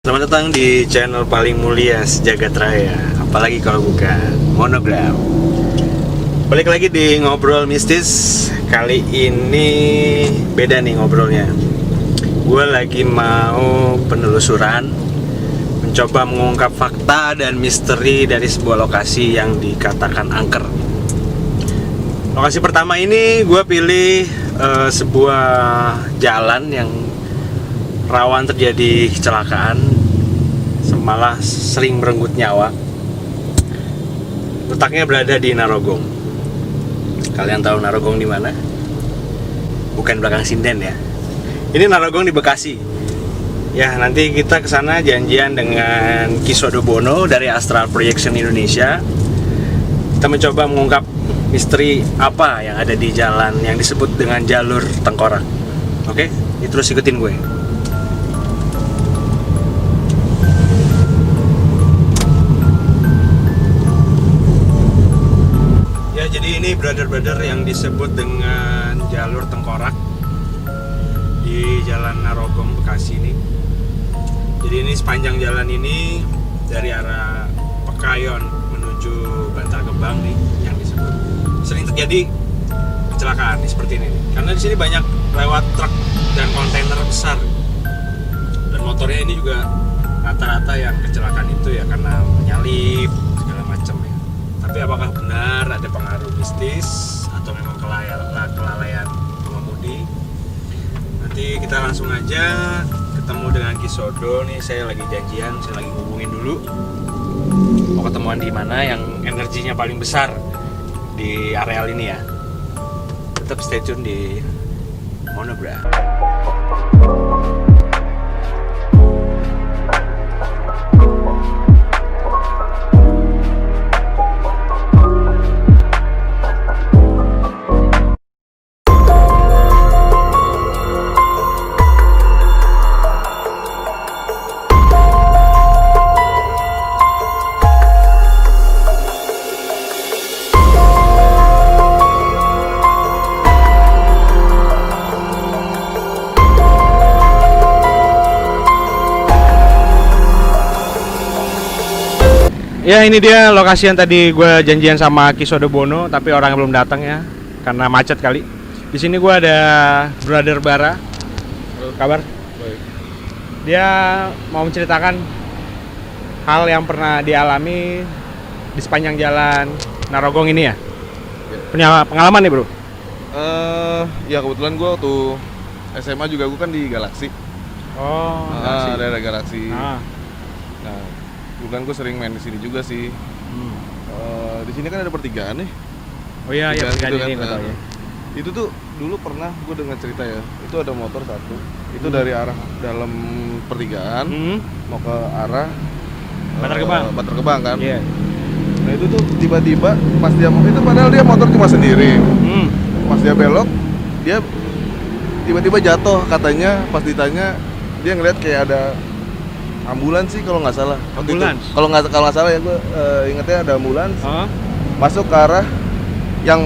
Selamat datang di channel paling mulia sejagat raya, apalagi kalau bukan Monogram. Balik lagi di Ngobrol Mistis. Kali ini beda nih ngobrolnya. Gue lagi mau penelusuran, mencoba mengungkap fakta dan misteri dari sebuah lokasi yang dikatakan angker. Lokasi pertama ini gue pilih sebuah jalan yang rawan terjadi kecelakaan, malah sering merenggut nyawa. Letaknya berada di Narogong. Kalian tahu Narogong di mana? Bukan belakang sinden ya. Ini Narogong di Bekasi. Ya, nanti kita ke sana janjian dengan Kisodo Bono dari Astral Projection Indonesia. Kita mencoba mengungkap misteri apa yang ada di jalan yang disebut dengan jalur tengkorak. Oke, terus ikutin gue. Jadi ini brother-brother yang disebut dengan jalur tengkorak di Jalan Narogong Bekasi ini. Jadi ini sepanjang jalan ini dari arah Pekayon menuju Bantar Gebang nih yang disebut sering terjadi kecelakaan seperti ini. Karena di sini banyak lewat truk dan kontainer besar. Dan motornya ini juga rata-rata yang kecelakaan itu ya karena menyalip segala macam ya. Tapi apakah benar ada pengaruh mistis atau memang kelalaian pengemudi? Nanti kita langsung aja ketemu dengan Kisodo nih. Saya lagi janjian, saya lagi hubungin dulu. Mau ketemuan di mana yang energinya paling besar di areal ini ya. Tetap stay tune di Monogram. Ya, ini dia lokasi yang tadi gue janjian sama Kisodo Bono, tapi orang belum datang ya, karena macet kali. Di sini gue ada Brother Bara. Kabar? Baik. Dia mau menceritakan hal yang pernah dialami di sepanjang jalan Narogong ini ya. Punya pengalaman nih bro? Ya kebetulan gue waktu SMA juga gue kan di Galaxy. Oh, Galaxy. Daerah Galaxy. Nah, Bukan gue sering main di sini juga sih. Di sini kan ada pertigaan nih. oh iya, ya pertigaan gitu ini kan. ya. Itu tuh dulu pernah gue dengar cerita ya. Itu ada motor satu. Itu dari arah dalam pertigaan mau ke arah Bantar Gebang kan. Iya. Nah itu tuh tiba-tiba pas dia mau itu padahal dia motor cuma sendiri. Pas dia belok dia tiba-tiba jatuh, katanya pas ditanya dia ngeliat kayak ada ambulans sih kalau nggak salah. Ambulans? Kalau nggak salah ya gue ingetnya ada ambulans masuk ke arah yang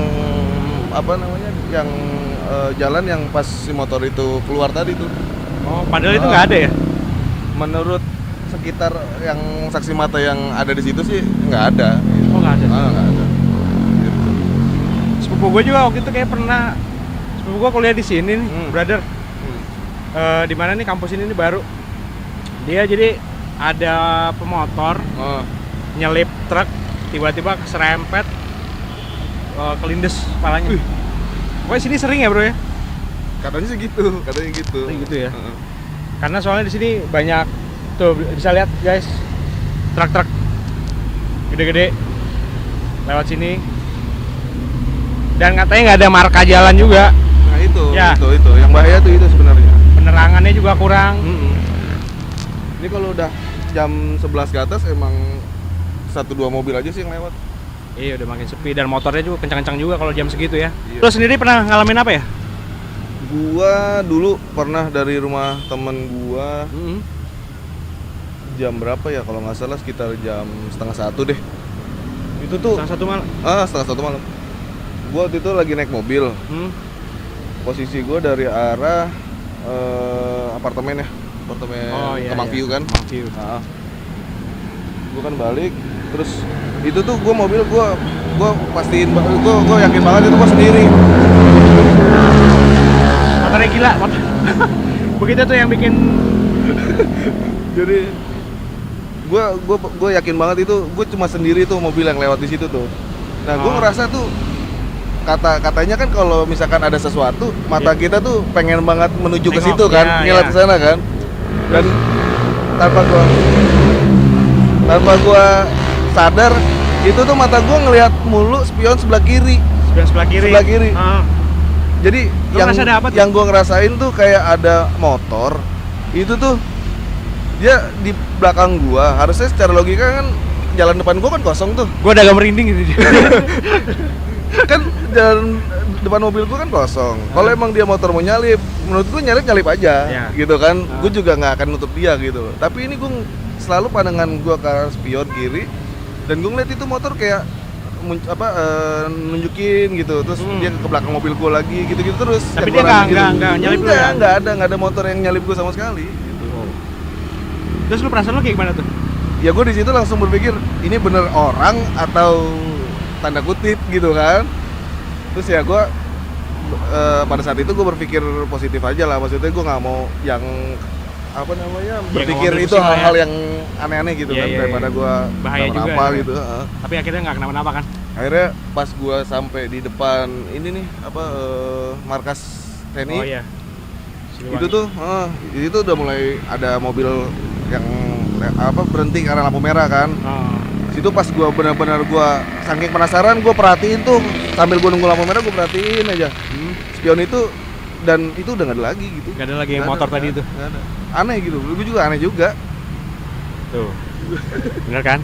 apa namanya yang jalan yang pas si motor itu keluar tadi tuh. Oh, padahal itu nggak ada ya? Menurut sekitar yang saksi mata yang ada di situ sih nggak ada. Oh, nggak ada. Nggak ada. Gitu. Sepupu gue juga waktu itu kayak pernah. Sepupu gue kuliah di sini nih, brother. Di mana nih kampus ini nih baru. Dia jadi ada pemotor nyelip truk, tiba-tiba keserempet, kelindes kepalanya. Pokoknya sini sering ya bro ya? Katanya sih gitu, Gitu ya. Karena soalnya di sini banyak tuh bisa lihat guys, truk-truk gede-gede lewat sini. Dan katanya nggak ada marka jalan juga. Nah itu, ya. itu yang bahaya tuh itu sebenarnya. Penerangannya juga kurang. Ini kalau udah jam 11 ke atas emang 1-2 mobil aja sih yang lewat. Iya, udah makin sepi dan motornya juga kencang-kencang juga kalau jam segitu ya. Iya. Lo sendiri pernah ngalamin apa ya? Gua dulu pernah dari rumah temen gua jam berapa ya kalau nggak salah sekitar jam 12:30 deh. Itu tuh Salah satu malam. 1:30 malam. Gua waktu itu lagi naik mobil. Posisi gua dari arah apartemen ya. apartemen iya, Kemang iya. View kan. Kemang View. Nah, gue kan balik, terus itu tuh gue mobil gue pastiin, gue yakin banget itu gue sendiri. Motornya gila, motor. Begitu tuh yang bikin. Jadi gue yakin banget itu gue cuma sendiri tuh mobil yang lewat di situ tuh. Nah gue ngerasa tuh katanya kan kalau misalkan ada sesuatu mata kita tuh pengen banget menuju ke situ kan, ngeliat ke sana kan. Dan tanpa gua sadar itu tuh mata gua ngelihat mulu spion sebelah kiri. Sebelah kiri. Jadi yang gua ngerasain tuh kayak ada motor itu tuh dia di belakang gua. Harusnya secara logika kan jalan depan gua kan kosong tuh. Gua udah agak merinding gitu. Kan jalan depan mobil gua kan kosong. Kalau emang dia motor mau nyalip, menurut gua nyalip aja, gitu kan. Gua juga nggak akan nutup dia gitu. Tapi ini gua selalu pandangan gua ke arah spion kiri, dan gua ngeliat itu motor kayak nunjukin gitu. Terus dia ke belakang mobil gua lagi, gitu-gitu terus. Tapi dia nggak nyalip lu ya? Nggak ada motor yang nyalip gua sama sekali. Gitu. Terus lu perasaan lu kayak gimana tuh? Ya gua di situ langsung berpikir ini bener orang atau tanda kutip gitu kan. Terus ya gue pada saat itu gue berpikir positif aja lah, maksudnya gue nggak mau yang berpikir itu hal-hal yang aneh-aneh gitu kan, daripada gue bahaya juga apa gitu. Tapi akhirnya nggak kenapa-napa kan? Akhirnya pas gue sampai di depan ini nih markas TNI. Oh iya. Itu tuh itu udah mulai ada mobil yang berhenti karena lampu merah kan. Situ pas gua benar-benar saking penasaran gua perhatiin tuh sambil gua nunggu lampu merah gua perhatiin aja spion itu, dan itu udah nggak ada lagi gitu. Nggak ada lagi yang motor tadi itu. Nggak ada. Aneh gitu, gua juga aneh juga. Tuh, bener kan?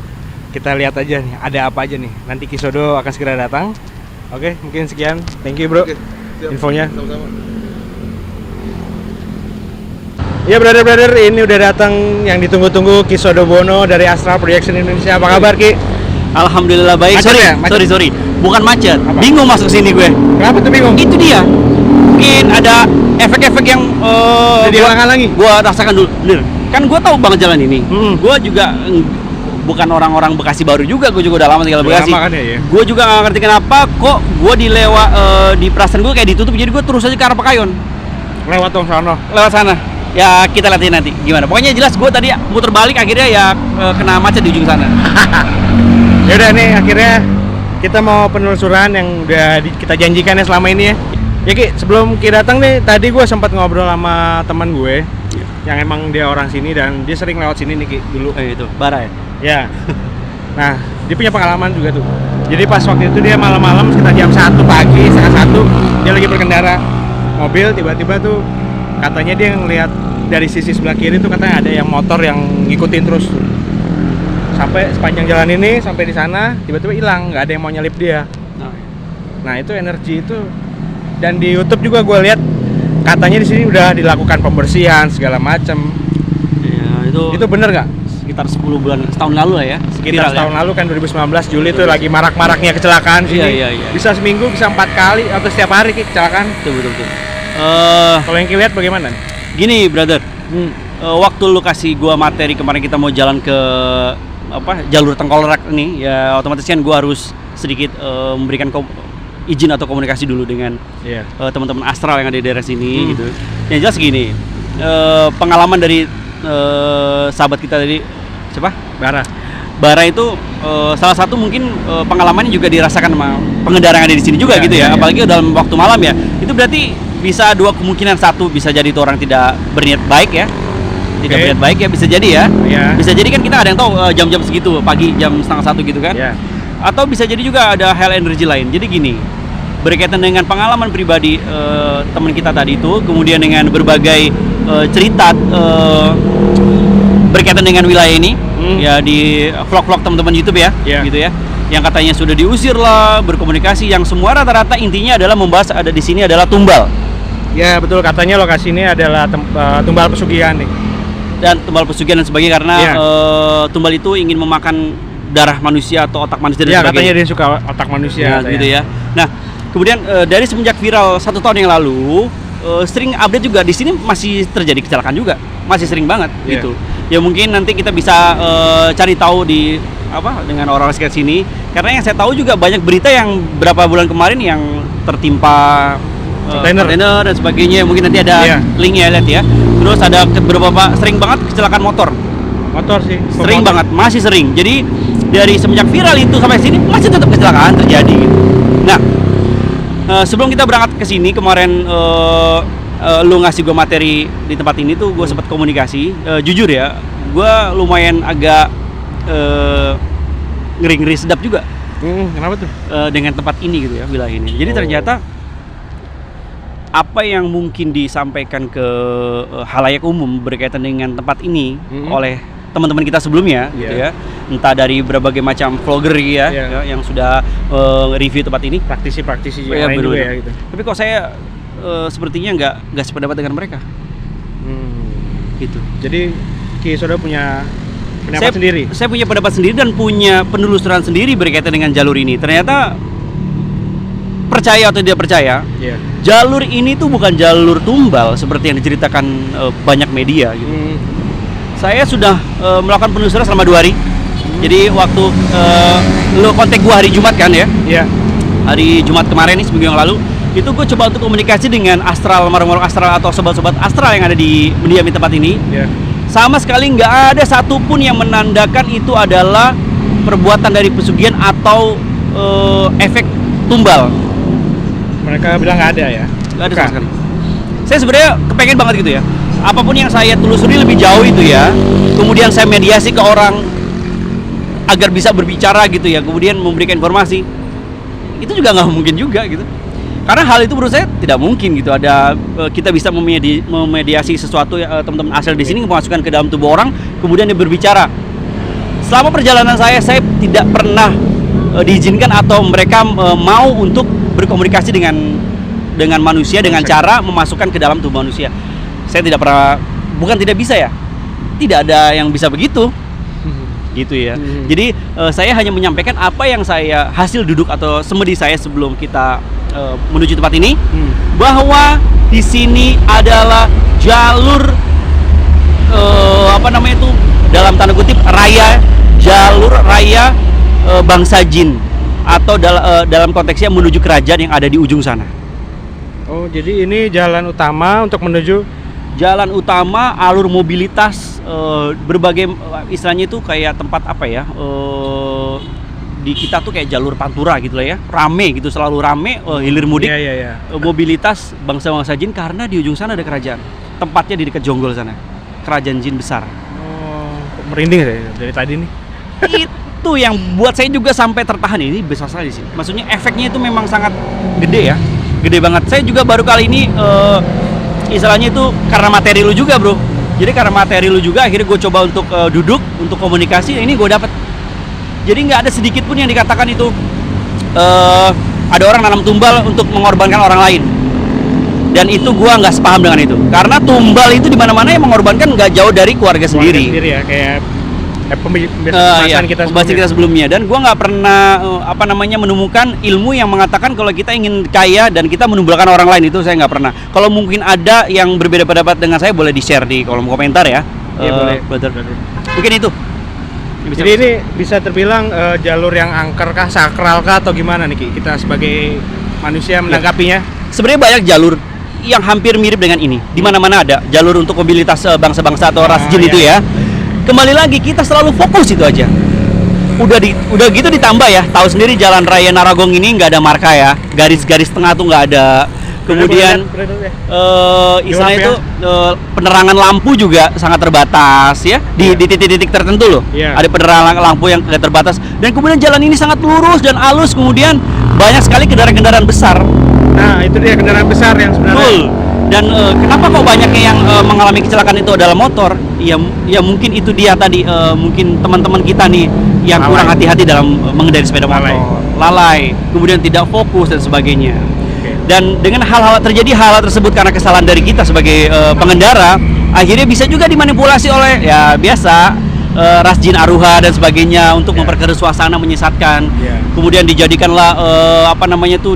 Kita lihat aja nih, ada apa aja nih. Nanti Kisodo akan segera datang. Oke, mungkin sekian. Thank you bro. Oke, siap. Infonya. Sama-sama. Ya brother, ini udah datang yang ditunggu-tunggu Kisodo Bono dari Astral Projection Indonesia. Apa kabar Ki? Alhamdulillah baik. Macet Sorry. Bukan macet. Apa? Bingung masuk sini gue. Kenapa tuh bingung? Itu dia. Mungkin ada efek-efek yang dihalang-halangi. Gua rasakan dulu. Bener. Kan gue tahu banget jalan ini. Gue juga bukan orang-orang Bekasi baru juga. Gue juga udah lama tinggal di Bekasi. Kan, ya? Gue juga nggak ngerti kenapa kok gue di perasaan gue kayak ditutup. Jadi gue terus aja ke arah Pekayon. Lewat dong sana. Lewat sana. Ya kita lihatin nanti gimana. Pokoknya jelas gue tadi muter balik akhirnya ya kena macet di ujung sana. Ya udah nih akhirnya kita mau penelusuran yang udah kita janjikan ya selama ini ya. Ya Ki, sebelum Ki datang nih tadi gue sempat ngobrol sama teman gue yang emang dia orang sini dan dia sering lewat sini nih Ki dulu. Itu Bara ya? Ya. Nah, dia punya pengalaman juga tuh. Jadi pas waktu itu dia malam-malam sekitar jam 1 pagi, setengah 1 dia lagi berkendara mobil, tiba-tiba tuh katanya dia ngelihat dari sisi sebelah kiri tuh katanya ada yang motor yang ngikutin terus tuh. Sampai sepanjang jalan ini sampai di sana tiba-tiba hilang, nggak ada yang mau nyalip dia. Nah itu energi itu, dan di YouTube juga gue lihat katanya di sini udah dilakukan pembersihan segala macam. Ya, itu bener nggak? sekitar 10 bulan, setahun lalu lah ya. Sekitar setahun lalu kan 2019 Juli itu lagi marak-maraknya kecelakaan sini. Iya. Bisa seminggu bisa 4 kali atau setiap hari kecelakaan. Betul. Kalau yang kita lihat bagaimana? Gini brother, waktu lu kasih gua materi kemarin kita mau jalan ke jalur Tengkorak nih, ya otomatis kan gua harus sedikit memberikan izin atau komunikasi dulu dengan teman-teman Astral yang ada di daerah sini gitu. Yang jelas gini, pengalaman dari sahabat kita tadi siapa? Bara itu salah satu mungkin pengalamannya juga dirasakan sama pengendara yang ada di sini juga gitu ya. Apalagi dalam waktu malam ya. Itu berarti bisa dua kemungkinan, satu bisa jadi itu orang tidak berniat baik ya. Tidak berniat baik ya, bisa jadi ya. Bisa jadi kan kita ada yang tahu jam-jam segitu, pagi jam setengah 1 gitu kan. Atau bisa jadi juga ada hal energi lain. Jadi gini, berkaitan dengan pengalaman pribadi teman kita tadi itu, kemudian dengan berbagai cerita berkaitan dengan wilayah ini, ya di vlog-vlog teman-teman YouTube ya, gitu ya. Yang katanya sudah diusir lah, berkomunikasi, yang semua rata-rata intinya adalah membahas ada di sini adalah tumbal. Ya betul, katanya lokasi ini adalah tumbal pesugihan nih. Dan tumbal pesugihan dan sebagainya karena tumbal itu ingin memakan darah manusia atau otak manusia dan sebagainya. Katanya dia suka otak manusia. Gitu ya. Nah, kemudian dari semenjak viral 1 tahun yang lalu, sering update juga di sini masih terjadi kecelakaan juga. masih sering banget Iya. gitu. Ya mungkin nanti kita bisa cari tahu di dengan orang-orang sekitar sini, karena yang saya tahu juga banyak berita yang berapa bulan kemarin yang tertimpa Kontainer. kontainer dan sebagainya. Mungkin nanti ada Iya. linknya, lihat ya. Terus ada beberapa sering banget kecelakaan motor. Motor sih. Sering banget, masih sering. Jadi dari semenjak viral itu sampai sini masih tetap kecelakaan terjadi gitu. Nah, sebelum kita berangkat ke sini kemarin lu ngasih gue materi di tempat ini tuh gue sempat komunikasi. Jujur ya, gue lumayan agak ngeri-ngeri sedap juga Kenapa tuh? dengan tempat ini gitu ya, wilayah ini. Jadi ternyata apa yang mungkin disampaikan ke halayak umum berkaitan dengan tempat ini oleh teman-teman kita sebelumnya gitu ya, entah dari berbagai macam vlogger ya, yang sudah review tempat ini, Praktisi-praktisi ya, yang lain juga bener. ya gitu. Tapi kok saya sepertinya nggak sependapat dengan mereka gitu. Jadi Ki Soda punya pendapat sendiri. Saya punya pendapat sendiri dan punya penelusuran sendiri berkaitan dengan jalur ini. Ternyata percaya atau tidak percaya, Iya. jalur ini tuh bukan jalur tumbal seperti yang diceritakan banyak media gitu. Saya sudah melakukan penelusuran selama 2 hari. Jadi waktu lo kontak gua hari Jumat kan ya? Iya. Hari Jumat kemarin nih, seminggu yang lalu, itu gue coba untuk komunikasi dengan astral, marung-marung astral atau sobat-sobat astral yang ada di mendiami tempat ini. Iya. Sama sekali nggak ada satupun yang menandakan itu adalah perbuatan dari pesugihan atau efek tumbal. Mereka bilang nggak ada ya. Nggak ada sama sekali. Saya sebenarnya kepengen banget gitu ya. Apapun yang saya telusuri lebih jauh itu ya, kemudian saya mediasi ke orang agar bisa berbicara gitu ya, kemudian memberikan informasi. Itu juga nggak mungkin juga gitu. Karena hal itu menurut saya tidak mungkin gitu. Ada kita bisa memediasi sesuatu ya, teman-teman asal di sini memasukkan ke dalam tubuh orang, kemudian dia berbicara. Selama perjalanan saya tidak pernah diizinkan atau mereka mau untuk berkomunikasi dengan manusia dengan cara memasukkan ke dalam tubuh manusia. Saya tidak pernah, bukan tidak bisa ya, tidak ada yang bisa begitu gitu ya. Jadi saya hanya menyampaikan apa yang saya hasil duduk atau semedi saya sebelum kita menuju tempat ini, bahwa di sini adalah jalur dalam tanda kutip jalur raya bangsa jin, atau dalam konteksnya menuju kerajaan yang ada di ujung sana. Oh, jadi ini jalan utama untuk menuju Jalan utama, alur mobilitas, berbagai istilahnya itu kayak tempat apa ya, di kita tuh kayak jalur pantura gitu lah ya, rame gitu, selalu rame, hilir mudik, mobilitas bangsa-bangsa jin, karena di ujung sana ada kerajaan, tempatnya di dekat Jonggol sana, kerajaan jin besar. Oh, merinding saya dari tadi nih. Itu yang buat saya juga sampai tertahan, ini besar sekali di sini. Maksudnya efeknya itu memang sangat gede ya, gede banget. Saya juga baru kali ini istilahnya itu karena materi lu juga bro. Jadi karena materi lu juga akhirnya gue coba untuk duduk untuk komunikasi, ini gue dapet. Jadi nggak ada sedikit pun yang dikatakan itu ada orang nanam tumbal untuk mengorbankan orang lain. Dan itu gue nggak sepaham dengan itu. Karena tumbal itu di mana-mana yang mengorbankan nggak jauh dari keluarga sendiri. Ya, kayak pembahasan kita sebelumnya. Dan gue nggak pernah menemukan ilmu yang mengatakan kalau kita ingin kaya dan kita menumbalkan orang lain, itu saya nggak pernah. Kalau mungkin ada yang berbeda pendapat dengan saya, boleh di-share di kolom komentar ya. Iya boleh. Mungkin itu. Jadi ini bisa terbilang jalur yang angker kah, sakral kah, atau gimana nih Ki? Kita sebagai manusia menanggapinya? Sebenarnya banyak jalur yang hampir mirip dengan ini. Di mana-mana ada jalur untuk mobilitas bangsa-bangsa atau ras jin itu ya. Kembali lagi kita selalu fokus itu aja. Udah gitu ditambah ya, tahu sendiri jalan raya Narogong ini nggak ada marka ya, garis-garis tengah tuh nggak ada. Kemudian istilahnya itu penerangan lampu juga sangat terbatas ya, di titik-titik tertentu loh. Ada penerangan lampu yang terbatas, dan kemudian jalan ini sangat lurus dan halus. Kemudian banyak sekali kendaraan-kendaraan besar. Nah itu dia, kendaraan besar yang sebenarnya. Betul. Dan kenapa kok banyaknya yang mengalami kecelakaan itu adalah motor? Ya mungkin itu dia tadi, mungkin teman-teman kita nih yang kurang hati-hati dalam mengendari sepeda motor, lalai, kemudian tidak fokus dan sebagainya. Dan dengan hal-hal tersebut karena kesalahan dari kita sebagai pengendara, akhirnya bisa juga dimanipulasi oleh ya biasa ras jin aruha dan sebagainya untuk memperkeruh suasana, menyesatkan. Kemudian dijadikanlah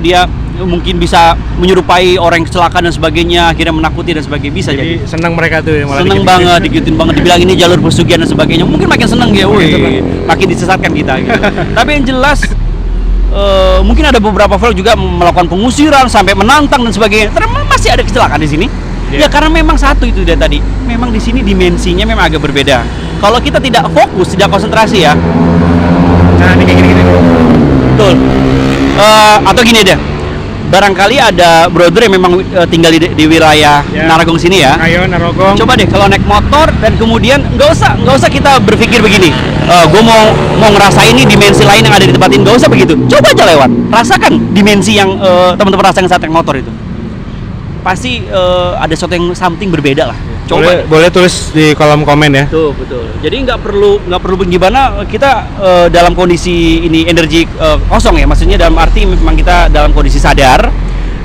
dia mungkin bisa menyerupai orang yang kecelakaan dan sebagainya, akhirnya menakuti dan sebagainya, bisa jadi. senang mereka tuh malah Seneng banget, digituin banget, dibilang ini jalur pesugihan dan sebagainya, mungkin makin seneng ya, woi, makin disesatkan kita gitu. Tapi yang jelas mungkin ada beberapa vlog juga melakukan pengusiran sampai menantang dan sebagainya. Ternyata masih ada kecelakaan di sini. Ya karena memang satu itu dia tadi, memang di sini dimensinya memang agak berbeda. Kalau kita tidak fokus, tidak konsentrasi ya. Nah, ini kayak gini-gini. Betul. Atau gini deh. Barangkali ada brother yang memang tinggal di wilayah Narogong sini ya. Ayo Narogong. Coba deh kalau naik motor dan kemudian nggak usah kita berpikir begini. Gue mau ngerasain ini dimensi lain yang ada di tempat ini, nggak usah begitu. Coba aja lewat, rasakan dimensi yang teman-teman rasakan saat naik motor itu. Pasti ada sesuatu yang something berbeda lah. Coba Boleh tulis di kolom komen ya. Tuh, betul. Jadi nggak perlu gimana kita dalam kondisi ini energi kosong ya. Maksudnya dalam arti memang kita dalam kondisi sadar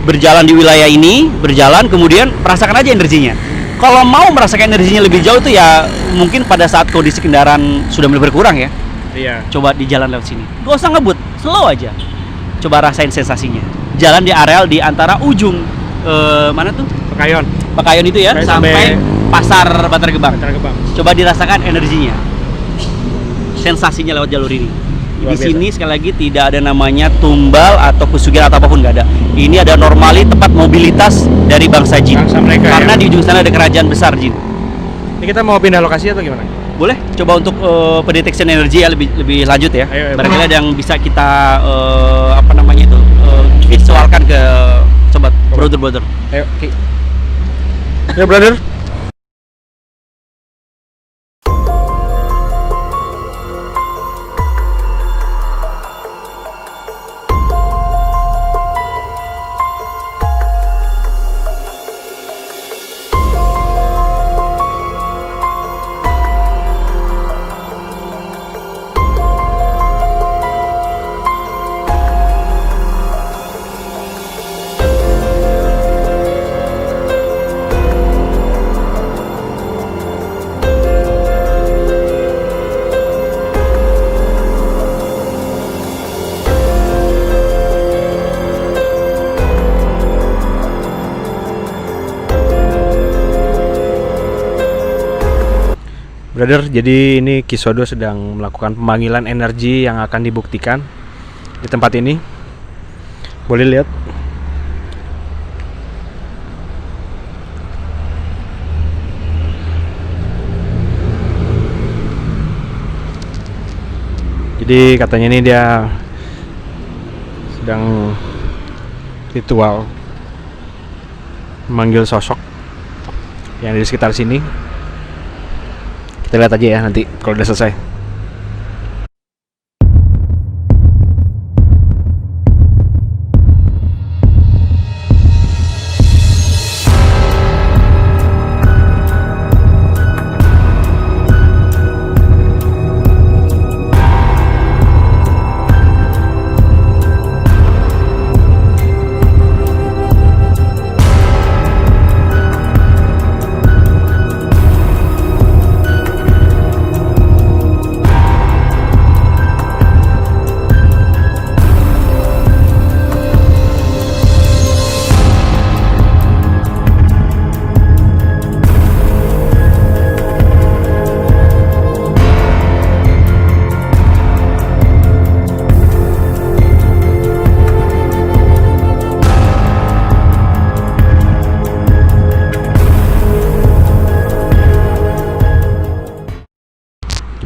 berjalan di wilayah ini, berjalan kemudian merasakan aja energinya. Kalau mau merasakan energinya lebih jauh tuh ya mungkin pada saat kondisi kendaraan sudah mulai berkurang ya. Iya. Coba di jalan lewat sini. Gak usah ngebut, slow aja. Coba rasain sensasinya. Jalan di areal di antara ujung mana tuh? Pekayon itu ya, sampai pasar Bantar Gebang. Coba dirasakan energinya, sensasinya lewat jalur ini. Di sini sekali lagi tidak ada namanya tumbal atau pesugihan atau apapun, nggak ada. Ini ada normali tempat mobilitas dari bangsa jin. Mereka, karena di ujung sana ada kerajaan besar jin. Ini kita mau pindah lokasi atau gimana? Boleh coba untuk pendetection energi ya lebih lanjut ya. Ayo, barangkali ada yang bisa kita apa namanya itu visualkan ke sobat brother. Ayo, oke. Ya brother. Brother, jadi ini Kisodo sedang melakukan pemanggilan energi yang akan dibuktikan di tempat ini. Boleh lihat. Jadi katanya ini dia sedang ritual memanggil sosok yang di sekitar sini. Kita lihat aja ya nanti kalau udah selesai.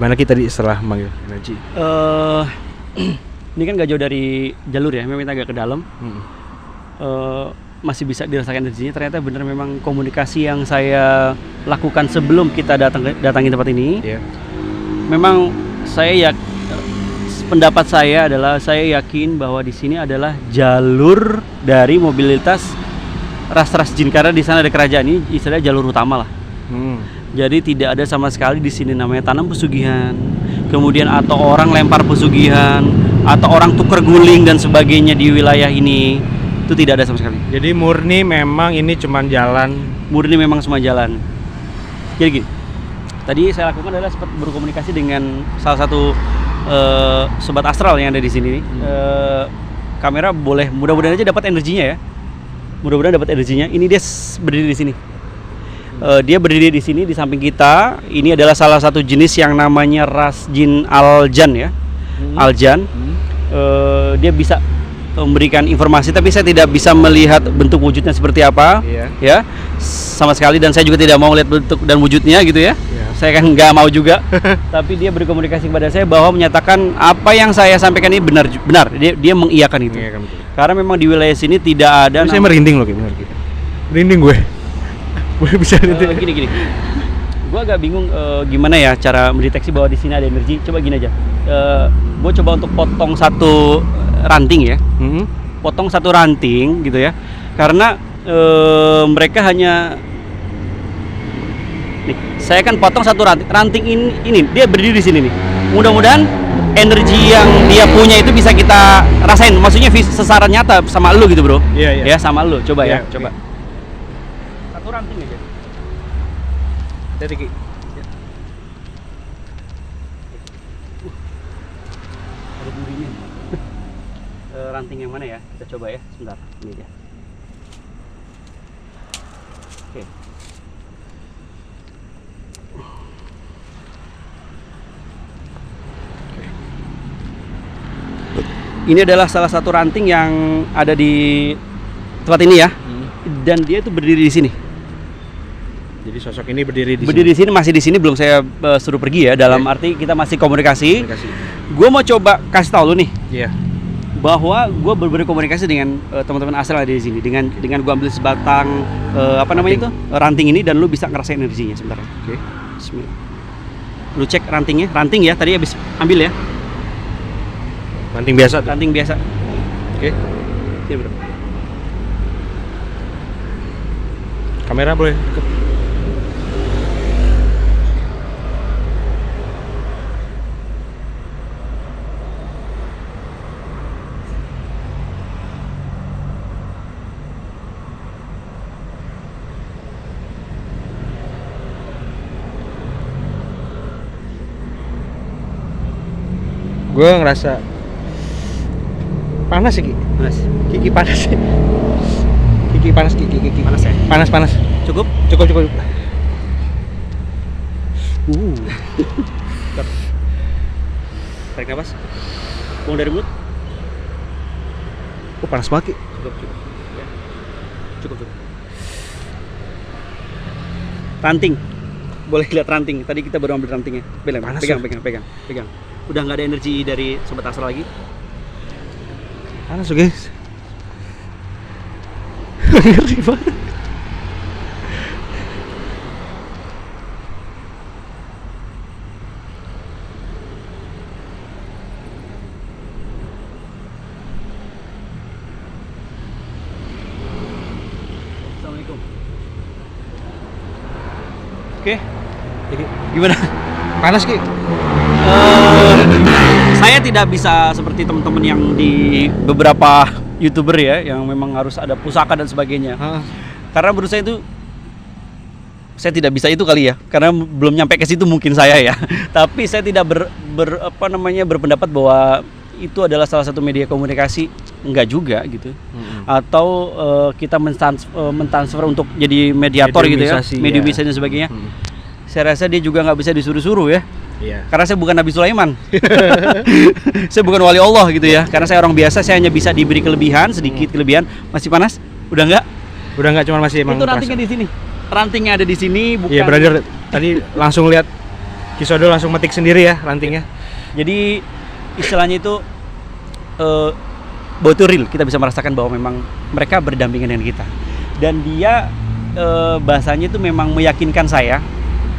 Gimana kita setelah memanggil energi? Ini kan gak jauh dari jalur ya, memang kita agak ke dalam. Masih bisa dirasakan energinya. Ternyata benar memang komunikasi yang saya lakukan sebelum kita datangi tempat ini. Yeah. Memang pendapat saya adalah saya yakin bahwa di sini adalah jalur dari mobilitas ras-ras jin, karena di sana ada kerajaan, ini istilahnya jalur utama lah. Jadi tidak ada sama sekali di sini namanya tanam pesugihan, kemudian atau orang lempar pesugihan, atau orang tuker guling dan sebagainya di wilayah ini. Itu tidak ada sama sekali. Jadi murni memang ini cuma jalan. Murni memang semua jalan. Jadi gini, tadi saya lakukan adalah sempat berkomunikasi dengan salah satu sobat astral yang ada di sini. kamera boleh, mudah-mudahan aja dapat energinya ya. Mudah-mudahan dapat energinya. Ini dia berdiri di sini. Dia berdiri di sini di samping kita. Ini adalah salah satu jenis yang namanya ras jin aljan ya. Aljan. Dia bisa memberikan informasi, tapi saya tidak bisa melihat bentuk wujudnya seperti apa. Ya, sama sekali, dan saya juga tidak mau lihat bentuk dan wujudnya gitu ya. Saya kan nggak mau juga. Tapi dia berkomunikasi kepada saya bahwa menyatakan apa yang saya sampaikan ini benar. Dia mengiyakan itu. Karena memang di wilayah sini tidak ada. Saya merinding loh, benar gitu. Merinding gue. Gue bisa gini. Gue agak bingung gimana ya cara mendeteksi bahwa di sini ada energi. Coba gini aja. Gue coba untuk potong satu ranting ya. Potong satu ranting gitu ya. Karena mereka hanya nih, saya kan potong satu ranting ini dia berdiri di sini nih. Mudah-mudahan energi yang dia punya itu bisa kita rasain. Maksudnya secara nyata sama lu gitu, Bro. Iya. Ya, sama lu. Coba ya, Oke. coba. Satu ranting aja. Jadi Ki. Ada durinya. Ranting yang mana ya? Kita coba ya, sebentar. Ini dia. Oke. Ini adalah salah satu ranting yang ada di tempat ini ya. Dan dia itu berdiri di sini. Jadi sosok ini berdiri di Berdiri di sini, masih di sini, belum saya suruh pergi ya. Dalam arti kita masih komunikasi. Gue mau coba kasih tahu lu nih. Iya. Bahwa gue berkomunikasi dengan teman-teman asal yang ada di sini. Dengan gue ambil sebatang namanya itu ranting ini, dan lu bisa ngerasain energinya sebentar. Oke. Bismillah. Lu cek rantingnya, ranting ya. Tadi habis ambil ya. Ranting biasa tuh. Ranting biasa. Oke. Sini, Bro. Kamera boleh deket. Gue ngerasa panas sih, Ki. Panas. Kiki panas sih. Kiki panas, Kiki. Panas ya? Panas. Cukup? Cukup. Tarik nafas. Buang dari mulut. Oh, panas banget, Ki. Cukup. Ya. Cukup. Ranting. Boleh lihat ranting. Tadi kita baru ambil rantingnya. Panas, Pegang. Udah nggak ada energi dari sobat asal lagi. Panas tuh, guys. Ngeri banget. Assalamualaikum. Oke. Jadi gimana? Panas, Ki. Saya tidak bisa seperti teman-teman yang di beberapa YouTuber ya, yang memang harus ada pusaka dan sebagainya. Karena menurut saya itu, saya tidak bisa itu kali ya, karena belum nyampe ke situ mungkin saya ya. Tapi saya tidak berpendapat bahwa itu adalah salah satu media komunikasi, enggak juga gitu. Atau kita mentransfer untuk jadi mediator gitu ya, mediumisasi dan sebagainya. Saya rasa dia juga nggak bisa disuruh-suruh ya. Iya. Karena saya bukan Nabi Sulaiman. Saya bukan wali Allah gitu ya. Karena saya orang biasa, saya hanya bisa diberi kelebihan, sedikit kelebihan. Masih panas? Udah enggak? Udah enggak, cuma masih emang itu rantingnya di sini. Rantingnya ada di sini, bukan. Iya, brother. Tadi langsung lihat Kisodo langsung metik sendiri ya rantingnya. Jadi istilahnya itu bahwa itu real, kita bisa merasakan bahwa memang mereka berdampingan dengan kita. Dan dia bahasanya itu memang meyakinkan saya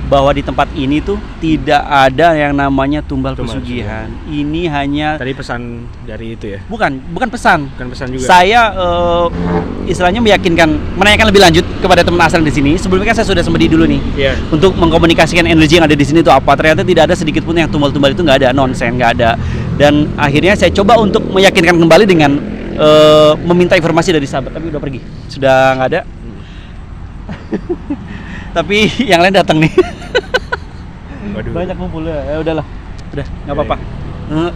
bahwa di tempat ini tuh tidak ada yang namanya tumbal pesugihan. Ini hanya tadi pesan dari itu ya. Bukan pesan. Bukan pesan juga. Saya istilahnya menanyakan lebih lanjut kepada teman asal di sini. Sebelumnya kan saya sudah sembedi dulu nih. Iya. Untuk mengkomunikasikan energi yang ada di sini itu apa. Ternyata tidak ada sedikit pun yang tumbal-tumbal itu, nggak ada, nonsen, nggak ada. Dan akhirnya saya coba untuk meyakinkan kembali dengan meminta informasi dari sahabat, tapi udah pergi. Sudah nggak ada. Tapi yang lain datang nih. Waduh. Banyak ngumpul ya. Udahlah. Udah, nggak apa-apa.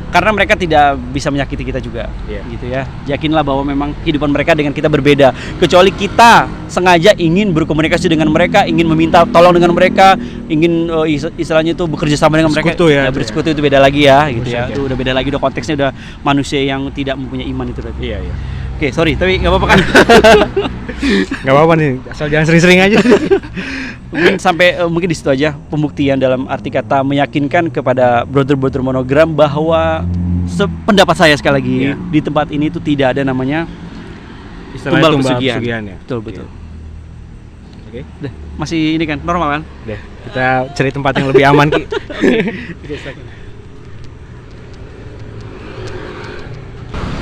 karena mereka tidak bisa menyakiti kita juga, gitu ya. Yakinlah bahwa memang kehidupan mereka dengan kita berbeda. Kecuali kita sengaja ingin berkomunikasi dengan mereka, ingin meminta tolong dengan mereka, ingin istilahnya itu bekerja sama dengan mereka. Bersekutu itu beda lagi ya, gitu ya. Itu udah beda lagi, udah konteksnya udah manusia yang tidak mempunyai iman itu tadi. Iya. Oke, sorry, tapi nggak apa-apa kan? Nggak apa-apa nih, asal jangan sering-sering aja. Mungkin di situ aja pembuktian dalam arti kata meyakinkan kepada brother-brother monogram bahwa pendapat saya sekali lagi di tempat ini itu tidak ada namanya tumbal pesugihan ya. Betul. Oke. Udah, masih ini kan normal kan? Udah, kita cari tempat yang lebih aman, Ki.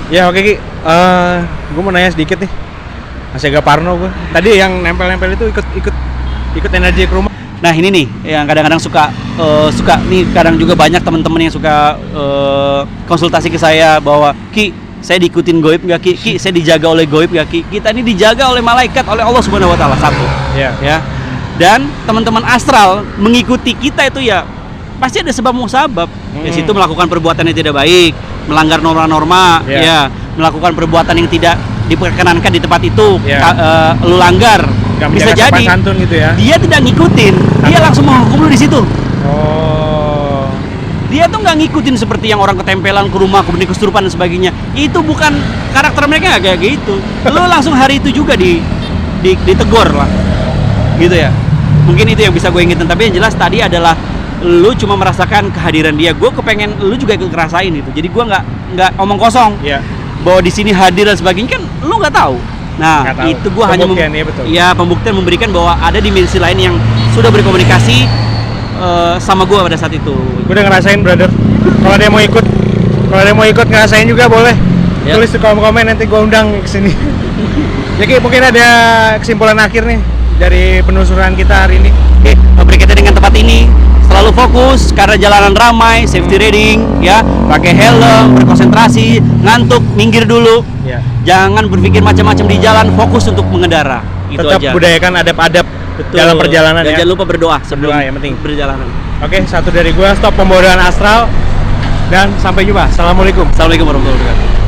Ya oke Ki, gue mau nanya sedikit nih, masih agak parno gue. Tadi yang nempel-nempel itu ikut energi ke rumah. Nah ini nih yang kadang-kadang suka nih, kadang juga banyak teman-teman yang suka konsultasi ke saya bahwa Ki, saya diikutin goib nggak Ki? Ki, saya dijaga oleh goib nggak Ki? Kita ini dijaga oleh malaikat, oleh Allah Subhanahu Wa Taala satu. Ya. Dan teman-teman astral mengikuti kita itu ya pasti ada sebab musabab. Di situ melakukan perbuatan yang tidak baik, melanggar norma-norma, ya, melakukan perbuatan yang tidak diperkenankan di tempat itu, lu langgar. Bisa jadi santun gitu ya. Dia tidak ngikutin, dia langsung menghukum lu di situ. Oh. Dia tuh nggak ngikutin seperti yang orang ketempelan ke rumah, kemudian kesurupan dan sebagainya. Itu bukan karakter mereka, nggak kayak gitu. Lu langsung hari itu juga ditegur lah, gitu ya. Mungkin itu yang bisa gue ingetin. Tapi yang jelas tadi adalah lu cuma merasakan kehadiran dia. Gue kepengen lu juga ikut ngerasain itu. Jadi gue nggak omong kosong. Bahwa di sini hadir dan sebagainya kan lu nggak tahu. Nah itu gue hanya pembuktian memberikan bahwa ada dimensi lain yang sudah berkomunikasi sama gue pada saat itu. Gue udah ngerasain brother. Kalau dia mau ikut ngerasain juga boleh. Tulis di kolom komen, nanti gue undang ke sini. Jadi mungkin ada kesimpulan akhir nih dari penelusuran kita hari ini. Berkaitan dengan tempat ini, selalu fokus karena jalanan ramai, safety riding, ya, pakai helm, berkonsentrasi, ngantuk, minggir dulu. Jangan berpikir macam-macam di jalan, fokus untuk mengendara. Itu tetap aja. budayakan adab-adab dalam perjalanan. Dan jangan lupa berdoa sebelum yang penting berjalanan. Oke, satu dari gua, stop pembodohan astral dan sampai jumpa. Assalamualaikum. Assalamualaikum warahmatullahi wabarakatuh.